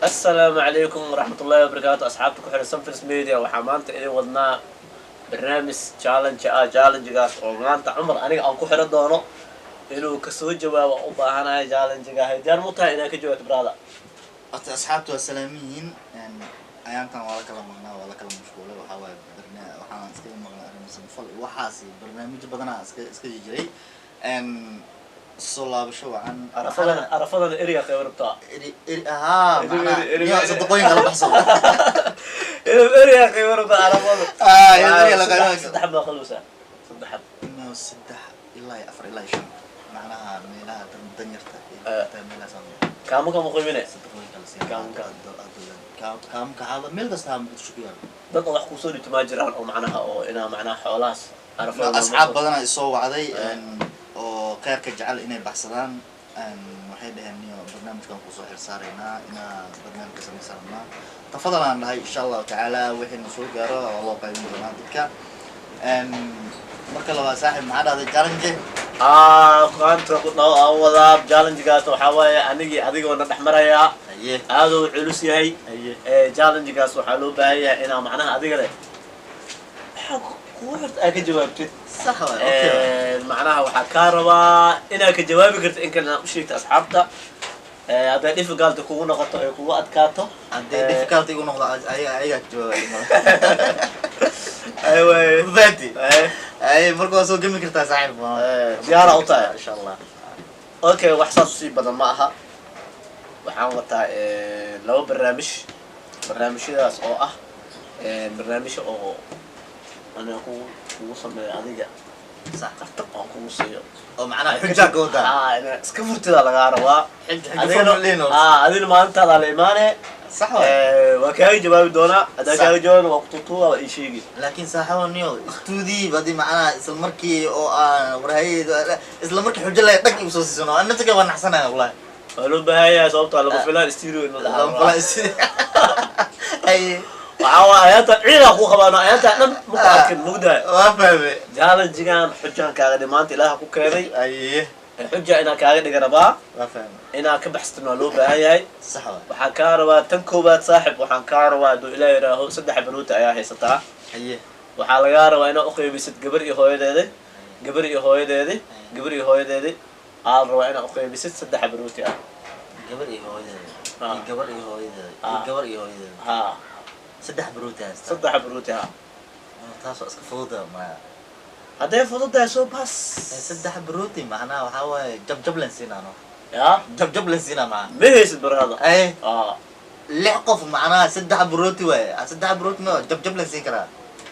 السلام عليكم ورحمة الله وبركاته أصحابتك وحنا سنفرس ميديا وحمانت إلي ودنا برنامج challenge قاس ومانت عمر أنا أنكو حنا دونو إنه كسوج جواب وباهنا challenge قاس ديار متى إنا كجوات برادا أصحابتي والسلاميين يعني أيامكم ولا كلام مغنى ولا كلام مشغولة وحاول برنامج وحنا نسكيل مغنى مثلا فل وحاسي برنامج بدنا اسكي جري ان الصلاة بشو عن عرفنا الإريا خير بتاع ها معنا صدقوني على بحصل الإريا خير بتاع عرفنا الإريا لقينا صدح ما خلوسه صدح إنه صدح إلا يأفر إلا يشم معناها ميلها تنيرته ميلها سامي كامو قيمينه كام كهذا ميل بس هم بتشوفيها dad wax ku soo dhigto ma jiraan oo macnaha oo ina macnaha xoolaas arafada asxaab badan ay soo wacday oo qeyrka jecel inay baxsadaan waxay dhaheen niyo barnaamijkan ku soo xirsaarayna ina barnaamijka sameysana tafadalan lahay insha Allah taala wixii soo gaaro Allah qaybin doona dadka marka la saaxib ma dhahday challenge qaanta ku dhaw wada challenge gaas waxa waaye anigi adigoo na dhaxmaraya aad uu culus yahay challenge gaas waxa loo baahan yahay ina macnaha adiga leh waxa ku horta ay ka jawaabtid صح اوكي معناها waxa ka rabaa ina ka jawaabi karto in kana u sheegto asxaabta hada difficult kugu noqoto ay kugu adkaato hada difficult kugu noqdo ayaga jawaabay ايوه فاتي اي markaa soo gami kartaa saaxiib diyaar u tahay insha Allah okay wax saasi badan ma aha waxaan wataa laba barnaamijyadaas oo ah barnaamij oo ana ku sameeyo adiga sax qarta oo ku siiyo oo macnaha xujja gooda ina iska furtida laga rabaa adiga maanta la iimaane صح وكاي جواب دونا هذا كاي جواب وقتو ولا شيء لكن صاحبه نيو استودي بدي معنا اسل مركي او ورهي اسل مركي حجه لا دق يسو سيسنو انت كان احسنها والله لو بهايا صوبته على فلان استيريو لا اي وعوا ايات عيله اخو خبانا ايات دم متاكد مقدا وافهم جاله جيغان حجان كاغا دمانت الله ku keenay اي حجه انا كاغا dhigaraba وافهم ina ka baxsatno loo baahayahay sax waxa ka rabaa tan koobaad saaxib waxaan ka rabaa doo ilaa yaraaho 3 bilood ayaa haysataa haye waxa laga rabaa inaad u qeybisid gabar iyo hooyadeeda aan rabaa inaad u qeybisid 3 bilood ah gabar iyo hooyadeeda ha 3 bilood taas iska fududa ma haday fududahay soo bas 3 bilood macnaha waxa waaye jab lan siinaano يا جب لسينا معاه ميس برهذا اي لحقف معناها 3 بروتي واي 3 بروتي ما جب لسين كرا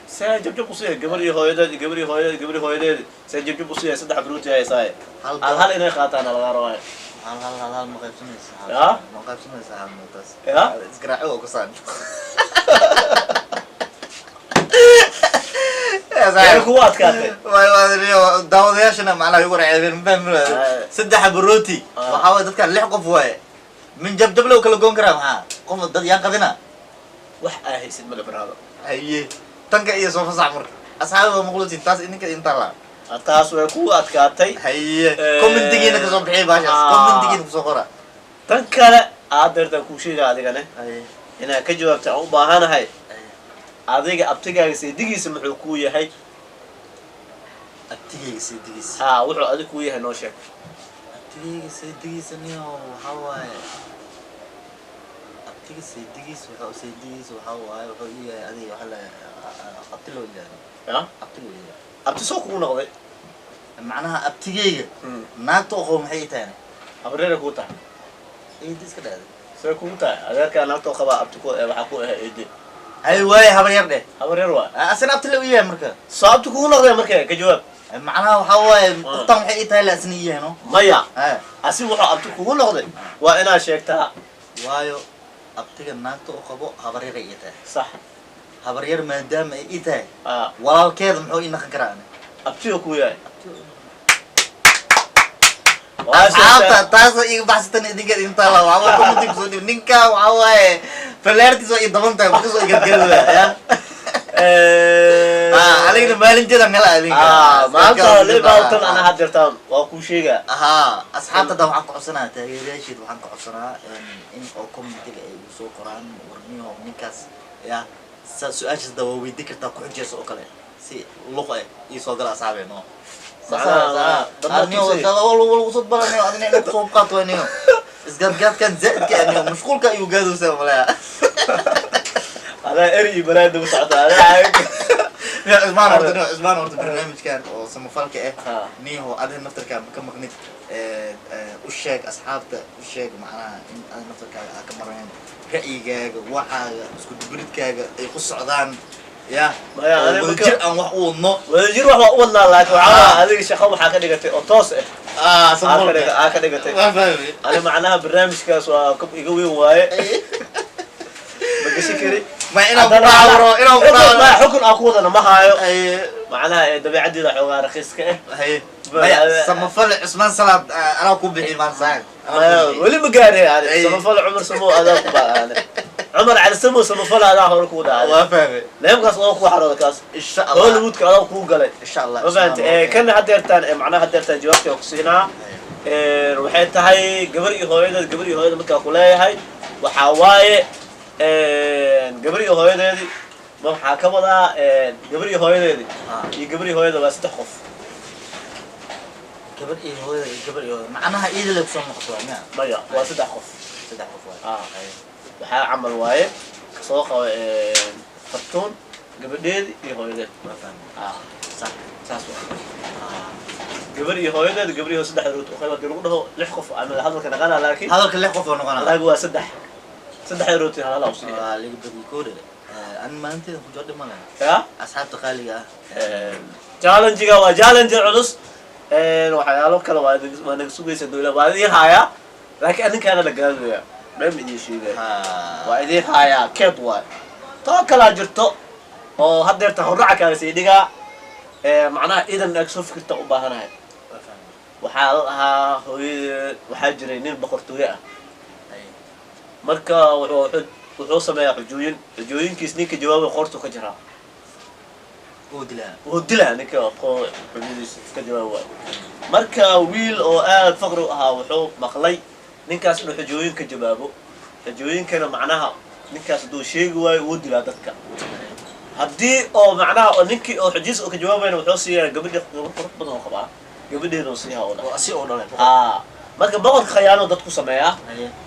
سا جب قصيه قبل هويداد سا جب قصيه 3 بروتي هاي ساي هل انا خاطانا لا رواي هل ما قيبسنيس يا ما قيبسنيس هل نوتس يا اسقراعو كسان كوات كاتي واي داودياشنا معنا يقول عيبين فهم 3 بروتي وحاول dadka 6 qof way min jab loo kala goon karaa maxaa qof dad yaan qadina wax ahaysid ma barado haye tanka iyo soo fasax marka asxaabada maqluutin taas idinka inta la taas way ku adkaatay haye commentigiina ka soo bixi baashaas commentigiina ku soo qora tan kale aadarta ku sheega adiga leh ina ka jawaabta u baahanahay adiga abtigaaga seedigiisa muxuu ku yahay abtigaaga seedigiisa ha wuxuu adiga ku yahay noo sheeg abtigaaga seedigiisa niyo waxa waaye abtiga seedigiisa waxa waaye wuxuu yahay adiga waxa la abtilo yahay ya abtilo yahay abti soo ku noqday macnaha abtigaaga naagto oo maxay tahay abreera ku tahay iska dhaaday soo ku tahay adeerka naagto qaba abti ko waxa ku ah eedin هاي واي حبرير ده حبرير وا أصلا أبتلويه مركب صعب تكون نقدر مركب كجواب معناها وحواي قطع محي تايل أسنية هنا مايا أسي وح أبتكون نقدر وأنا شيكتها وايو أبتك الناتو قبو حبرير إيته صح حبرير ما دام إيته ولا الكذا محو إنك كراني أبتيو كوياي عارفة تاسو إيه بحثتني إديك أنت لا وعوى كم تقصدي نينكا وعوى فلرتي سو يدمن تاي بس سو يقدر يا علينا مالين جدا ملا علينا ما أنت ليه باوتن أنا هدرتان وأكو شيء أصحاب تدو حق عصنا تغيير شيء وحق عصنا إن أقوم تيجي يسوق قرآن ورنيه نكاس يا سؤال جدا ويديك تاكل جالس أكله سي لقى يسوق على أصحابه نو أنيو والله وصل برانيو أنا نقطع قطوة نيو إسقاط كان زاد كأنيو مشغول كأيو جازو ساملا أنا أري بلاد مساعدة أنا يا إزمان ورد برنامج كان وسمو فالك إيه نيهو أده نفتر كان كم مغنيت وشاك أصحابته وشاك معنا أده نفتر كان كمرين رأيك وحا اسكو دبريد كاغ يخص عدان يا أنا وجر أن wax uu no وجر wax waa wadnaa laakiin waxa adiga shaqo waxa ka dhigatay oo toos ah ka dhigatay ana macnaha barnaamijkaas waa kab iga weyn waaye ma gashi kari ma inaan ku raawro ma xukun aan ku wadana ma haayo macnaha dabeecadida xogaa raqiiska ah samafal Usman Salaad ana ku bixi maan saag wali ma gaaray aan samafal Umar Samo adaa ku baan عمر على سمو سمفل هذا هو الكودا waa fahmay leemkaas oo ku xarooda kaas insha Allah oo luudka adaa ku galay insha Allah ma fahanti kan hadeertaan macnaha hadeertaan jawaabta ku siinaa waxay tahay gabar iyo hooyada marka ku leeyahay waxa waaye gabar iyo hooyadeedi ma waxa ka wadaa gabar iyo hooyadeedi iyo gabar iyo hooyada waa saddex qof gabar iyo macnaha iidil ku soo noqdo maya waa saddex qof waxaa camal waaye soo qabo fartuun gabadheedi iyo hooyadeed saas gabar iyo hooyadeed gabar iyo saddex root oo lagu dhaho lix qof ama hadalka naqana laakiin hadalka lix qof oo noqonaa laakiin waa saddex root hal oo sii laga badi koore an maanta ku joodo ma laha ya asxaabta qaaliga challenge-ga waa challenge culus waxyaalo kale waa naga sugaysa dawladda waa idin haya laakiin aninkaana la gaadaya ما بدي شيء وإذا هاي كيف واي توكل جرتو أو هدير تهرع كان سيديها معناه إذا نكسف كنت أباهنا هاي وحالها هو وحاجرين بقرطوية مركا وحوصة ما حجوين كيسني كجواب قرطو كجرا ودلا نك أقو حجوز كجواب مركا ويل أو فقرها وحو مخلي ninkaas inuu xajooyinka jawaabo xajooyinkana macnaha ninkaas duu sheegi waayo uu dilaa dadka haddii oo macnaha oo ninkii oo xajiis oo ka jawaabayna wuxuu siiyaa gabadha qurux badan oo qabaa gabadheena oo siiha oo dhan si oo dhan marka boqorka khayaano dadku sameeya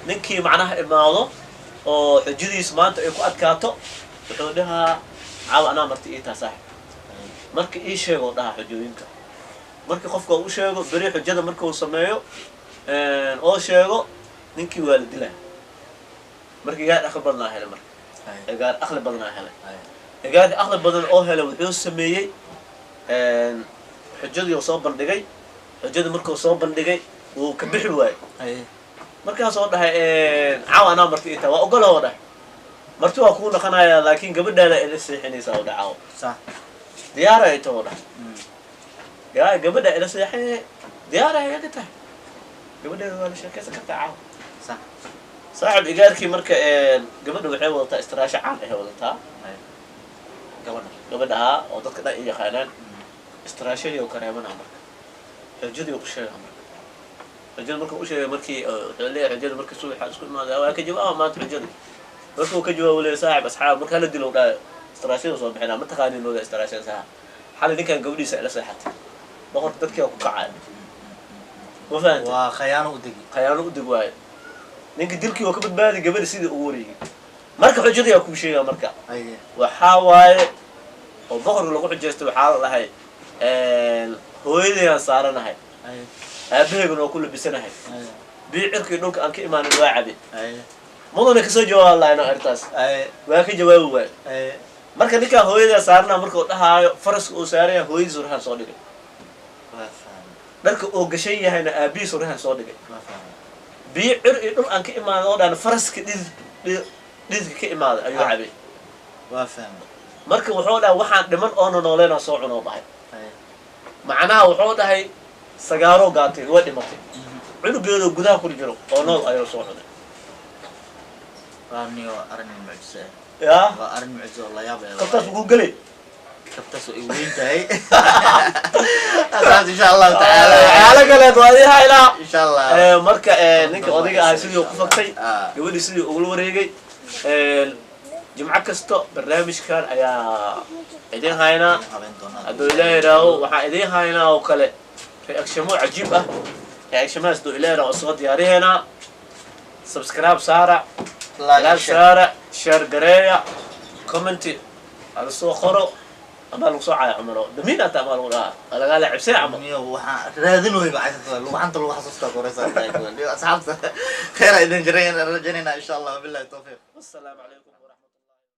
ninkii macnaha imaado oo xajadiis maanta ay ku adkaato wuxuu dhahaa caawa anaa marti ii taa saaxib marka ii sheego dhaha xajooyinka marka qofka uu sheego bari xajada marka uu sameeyo oo sheego ninkii waa la dilaa markii gaar aqal badan helay marka gaar aqal badan helay gaar aqal badan oo helay wuxuu sameeyay xujadii soo bandhigay xujada markuu soo bandhigay uu ka bixi waayay markaas oo dhahay caawa anaa marti inta waa ogol oo dhahay marti waa ku naqanaya laakiin gabadhaada ila seexinaysa oo dhacaw sax diyaar ay too dhahay yaa gabadha ila seexay diyaar ay ka tahay gabadheedu waa la sheekaysan kartaa caawa sax saaxib igaarkii marka gabadha waxay wadataa istiraasho caan ah wadataa gabadha oo dadka dhan ay yaqaanaan istiraashadii oo kareemana marka xujadii u sheegay marka xujada marka u sheegay markii wuxuu leeyahay xujada markii suuxa isku imaada waa ka jawaab maanta xujada markuu ka jawaab leeyahay saaxib asxaab marka la dilo dhaay istiraashada soo bixina ma taqaanin loo istiraashada sax xal ninkan gabadhiisa ila seexatay boqor dadkii ku kacay وفهمت وخيانه ودق واي نينك دلكي وكبد بادي قبل سيدي أوري مركا حجدي يا كل شيء مركا وحاواي وبقر لو حجست وحال لهي هو اللي صارنا هاي أبيه إنه كله بسنة هاي بيعرك إنك أنك إيمان الواعبي مو أنا كسر جوال الله أنا أرتاس وأكي جواب واي مركا نيكا هو اللي صارنا مركا هاي فرس وسارية هو اللي زورها صادق dharka oo gashay yahayna aabiis orahan soo dhigay biyo dhul aan ka imaado oo dhan faraska dhidka ka imaado ayuu cabay waa fahmay marka wuxuu dhahay waxaan dhiman oo nooleena soo cuno bahay macnaha wuxuu dhahay sagaaro gaatay waa dhimatay cunugeedo gudaha ku jiro oo nool ayuu soo cunay qaarniyo arrin mucjisa ya waa arrin mucjiso la yaab leh qoftaas ugu galay كبتسو إيوينتهي أساس إن شاء الله تعالى على قلت واديها إلى إن شاء الله marka ninka odayga ah sidii uu ku faktay gabadhii sidii ugu wareegay jimco kasto barnaamijkan ayaa idin haynaa hadduu ilaahay raawo waxaan idin haynaa oo kale reactionmo cajiib ah reactionmaas hadduu ilaahay raawo soo diyaariheynaa subscribe saara like saara share gareeya comment على الصو خرو أما لو صاع عمره دمين أنت أما لو لا أنا قال لعب ساعة مية وح راذن ويبقى عايز لو أنت لو حصلت كورسات أصحاب خير إذا جرينا إن شاء الله بالله التوفيق والسلام عليكم